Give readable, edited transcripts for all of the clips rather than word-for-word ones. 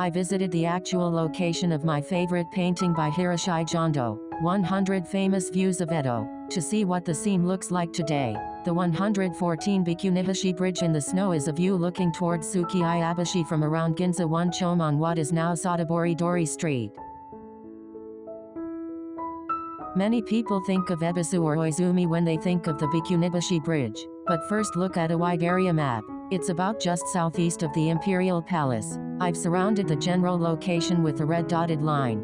I visited the actual location of my favorite painting by Hiroshige Ando, 100 Famous Views of Edo, to see what the scene looks like today. The 114 Bikunihashi Bridge in the snow is a view looking towards Sukiyabashi from around Ginza 1 Chome on what is now Sotobori-dori Street. Many people think of Ebisu or Oizumi when they think of the Bikunibashi Bridge, but first look at a wide area map. It's about just southeast of the Imperial Palace. I've surrounded the general location with a red dotted line.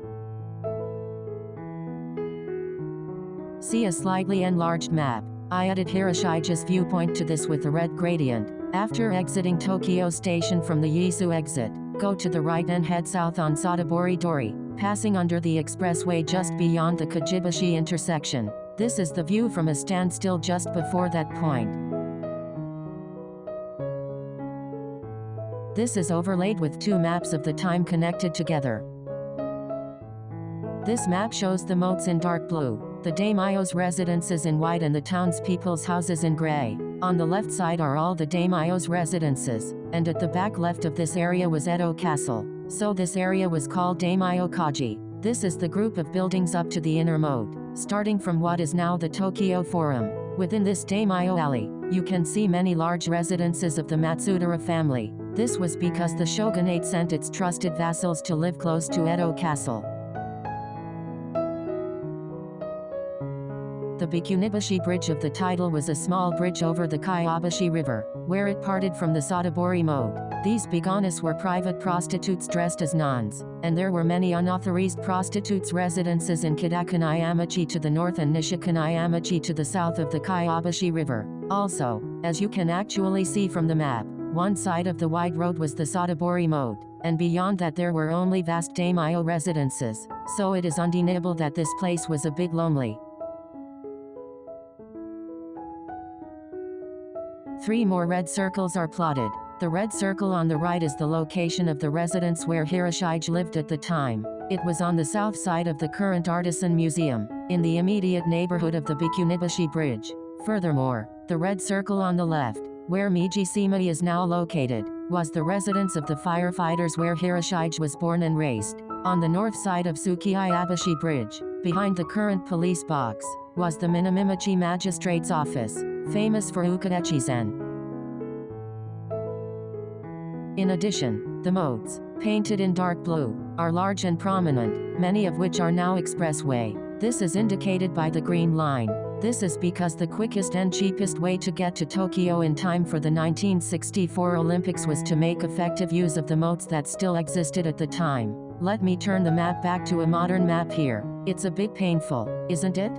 See a slightly enlarged map. I added Hiroshige's viewpoint to this with a red gradient. After exiting Tokyo Station from the Ebisu exit, go to the right and head south on Sotobori-dori, passing under the expressway just beyond the Kujibashi intersection. This is the view from a standstill just before that point. This is overlaid with two maps of the time connected together. This map shows the moats in dark blue, the daimyo's residences in white and the townspeople's houses in gray. On the left side are all the daimyo's residences, and at the back left of this area was Edo Castle, so this area was called Daimyo Kaji. This is the group of buildings up to the inner moat, starting from what is now the Tokyo Forum. Within this daimyo alley, you can see many large residences of the Matsudaira family. This was because the shogunate sent its trusted vassals to live close to Edo Castle. The Bikunibashi Bridge of the title was a small bridge over the Sukiyabashi River, where it parted from the Sotobori moat. These biganas were private prostitutes dressed as nuns, and there were many unauthorized prostitutes' residences in Kitakuniyamachi to the north and Nishikuniyamachi to the south of the Sukiyabashi River. Also, as you can actually see from the map, one side of the wide road was the Sotobori moat, and beyond that there were only vast daimyo residences, so it is undeniable that this place was a bit lonely. 3 more red circles are plotted. The red circle on the right is the location of the residence where Hiroshige lived at the time. It was on the south side of the current Artisan Museum, in the immediate neighborhood of the Bikunibashi Bridge. Furthermore, the red circle on the left, where Mijishima is now located, was the residence of the firefighters where Hiroshige was born and raised. On the north side of Sukiyabashi Bridge, behind the current police box, was the Minamimachi Magistrate's Office, famous for ukiyo-e. In addition, the moats, painted in dark blue, are large and prominent, many of which are now expressway. This is indicated by the green line. This is because the quickest and cheapest way to get to Tokyo in time for the 1964 Olympics was to make effective use of the moats that still existed at the time. Let me turn the map back to a modern map here. It's a bit painful, isn't it?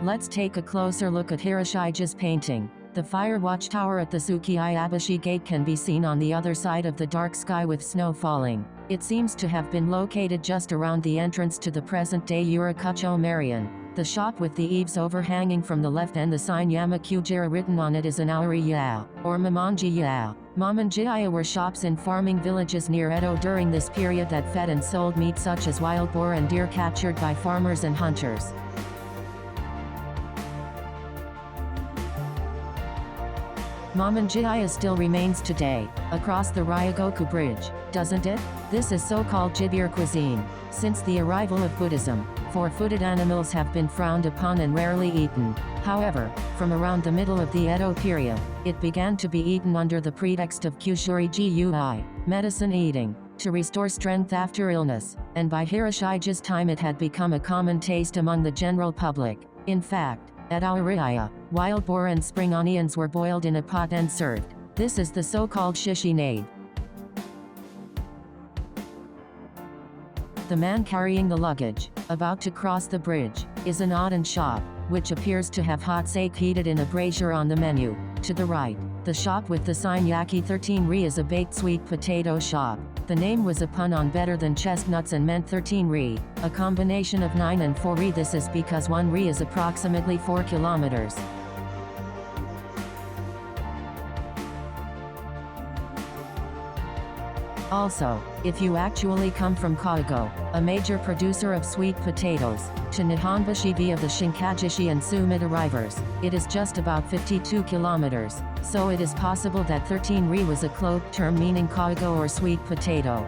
Let's take a closer look at Hiroshige's painting. The fire watchtower at the Sukiyabashi gate can be seen on the other side of the dark sky with snow falling. It seems to have been located just around the entrance to the present-day Ukiyo-e Marion. The shop with the eaves overhanging from the left and the sign Yamakujira written on it is an aori-ya, or mamanji-ya. Mamanji-ya were shops in farming villages near Edo during this period that fed and sold meat such as wild boar and deer captured by farmers and hunters. Mamanji-ya still remains today, across the Ryogoku Bridge, doesn't it? This is so-called jibir cuisine. Since the arrival of Buddhism, 4-footed animals have been frowned upon and rarely eaten. However, from around the middle of the Edo period, it began to be eaten under the pretext of Kushuri-gui, medicine eating, to restore strength after illness, and by Hiroshige's time it had become a common taste among the general public. In fact, at aori-ya, wild boar and spring onions were boiled in a pot and served. This is the so-called shishinade. The man carrying the luggage, about to cross the bridge, is an oden shop, which appears to have hot sake heated in a brazier on the menu. To the right, the shop with the sign Yaki 13-ri is a baked sweet potato shop. The name was a pun on better than chestnuts and meant 13-ri, a combination of 9 and 4-ri. This is because 1-ri is approximately 4 kilometers. Also, if you actually come from Kyogo, a major producer of sweet potatoes, to Nihonbashi via the Shinkajishi and Sumida rivers, it is just about 52 kilometers, so it is possible that 13-ri was a cloaked term meaning Kyogo or sweet potato.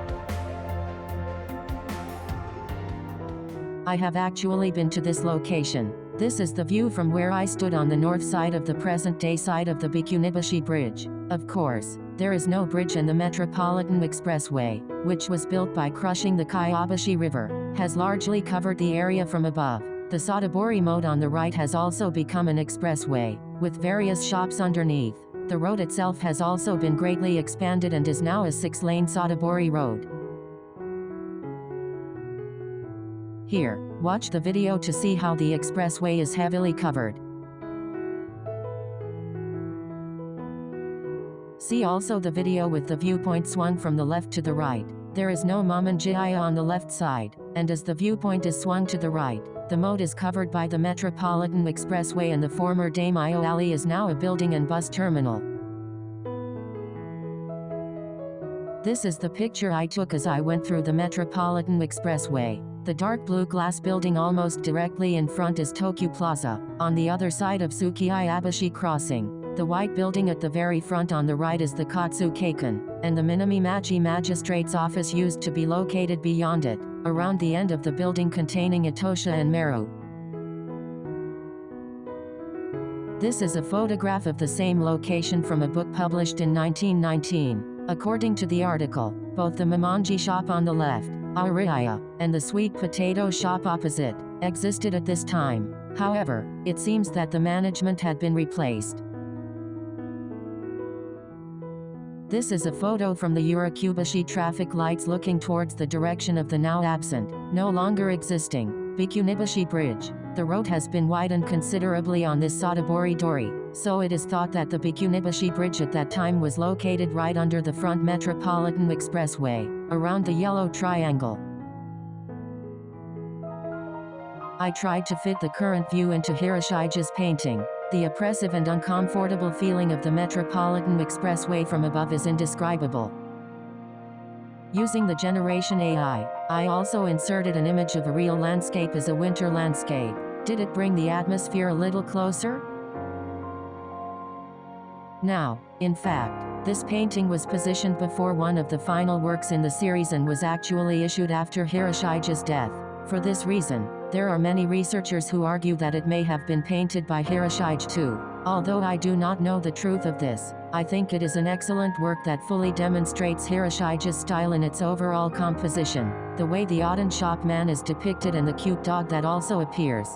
I have actually been to this location. This is the view from where I stood on the north side of the present-day side of the Bikunibashi Bridge. Of course, there is no bridge, and the Metropolitan Expressway, which was built by crushing the Sukiyabashi River, has largely covered the area from above. The Sotobori mode on the right has also become an expressway, with various shops underneath. The road itself has also been greatly expanded and is now a 6-lane Sotobori road. Here, watch the video to see how the expressway is heavily covered. See also the video with the viewpoint swung from the left to the right. There is no Momonjaya on the left side, and as the viewpoint is swung to the right, the mode is covered by the Metropolitan Expressway, and the former Daimyo Alley is now a building and bus terminal. This is the picture I took as I went through the Metropolitan Expressway. The dark blue glass building almost directly in front is Tokyu Plaza, on the other side of Sukiyabashi Crossing. The white building at the very front on the right is the Kotsukeikan, and the Minamimachi Magistrate's office used to be located beyond it, around the end of the building containing Etosha and Meru. This is a photograph of the same location from a book published in 1919. According to the article, both the Momonji shop on the left, Ariya, and the sweet potato shop opposite, existed at this time. However, it seems that the management had been replaced. This is a photo from the Ukiyo-e traffic lights looking towards the direction of the now absent, no longer existing, Bikunibashi Bridge. The road has been widened considerably on this Sotobori-dori, so it is thought that the Bikunibashi Bridge at that time was located right under the front Metropolitan Expressway, around the yellow triangle. I tried to fit the current view into Hiroshige's painting. The oppressive and uncomfortable feeling of the Metropolitan Expressway from above is indescribable. Using the Generation AI, I also inserted an image of a real landscape as a winter landscape. Did it bring the atmosphere a little closer? Now, in fact, this painting was positioned before one of the final works in the series and was actually issued after Hiroshige's death. For this reason, there are many researchers who argue that it may have been painted by Hiroshige too. Although I do not know the truth of this, I think it is an excellent work that fully demonstrates Hiroshige's style in its overall composition, the way the Odin shop man is depicted and the cute dog that also appears.